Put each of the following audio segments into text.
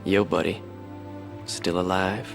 Yo, buddy. Still alive?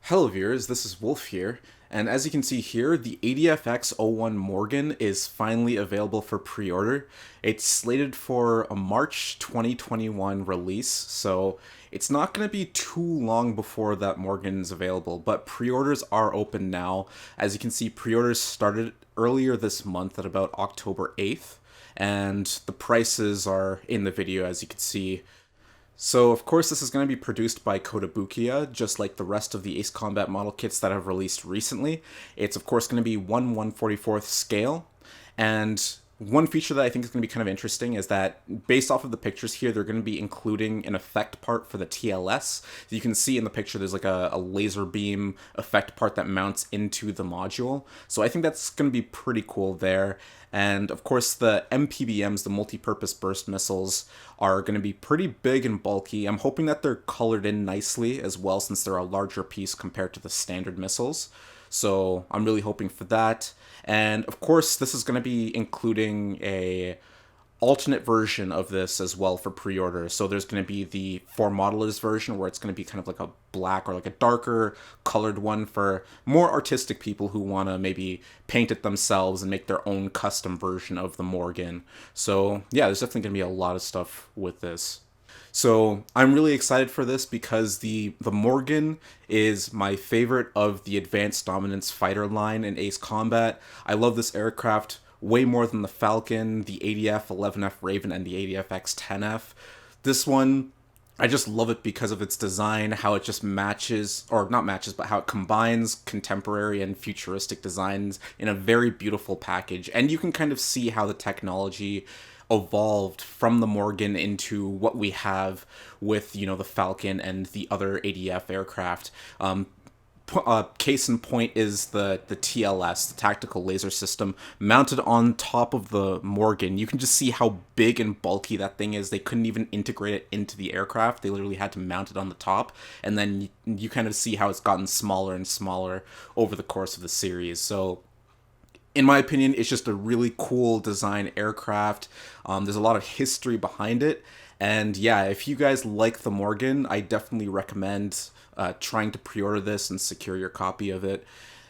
Hello viewers, this is Wolf here, and as you can see here, the ADFX-01 Morgan is finally available for pre-order. It's slated for a March 2021 release, so it's not going to be too long before that Morgan is available, but pre-orders are open now. As you can see, pre-orders started earlier this month at about October 8th, and the prices are in the video as you can see. So, of course, this is going to be produced by Kotobukiya, just like the rest of the Ace Combat model kits that have released recently. It's, of course, going to be 1/144th scale, and one feature that I think is going to be kind of interesting is that, based off of the pictures here, they're going to be including an effect part for the TLS. You can see in the picture there's like a laser beam effect part that mounts into the module. So I think that's going to be pretty cool there. And of course the MPBMs, the multi-purpose burst missiles, are going to be pretty big and bulky. I'm hoping that they're colored in nicely as well, since they're a larger piece compared to the standard missiles. So I'm really hoping for that. And of course, this is going to be including a alternate version of this as well for pre-order. So there's going to be the for modelers version, where it's going to be kind of like a black or like a darker colored one for more artistic people who want to maybe paint it themselves and make their own custom version of the Morgan. So yeah, there's definitely going to be a lot of stuff with this. So I'm really excited for this because the Morgan is my favorite of the Advanced Dominance fighter line in Ace Combat. I love this aircraft way more than the Falcon, the ADF-11F Raven, and the ADFX-10F. This one, I just love it because of its design, how it just matches, or not matches, but how it combines contemporary and futuristic designs in a very beautiful package. And you can kind of see how the technology evolved from the Morgan into what we have with, you know, the Falcon and the other ADF aircraft. Case in point is the TLS, the Tactical Laser System, mounted on top of the Morgan. You can just see how big and bulky that thing is. They couldn't even integrate it into the aircraft. They literally had to mount it on the top, and then you kind of see how it's gotten smaller and smaller over the course of the series. So in my opinion, it's just a really cool design aircraft. There's a lot of history behind it. And yeah, if you guys like the Morgan, I definitely recommend trying to pre-order this and secure your copy of it.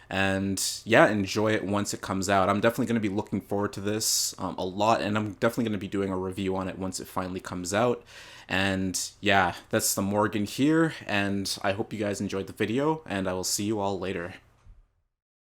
And yeah, enjoy it once it comes out. I'm definitely going to be looking forward to this a lot, and I'm definitely going to be doing a review on it once it finally comes out. And yeah, that's the Morgan here, and I hope you guys enjoyed the video, and I will see you all later.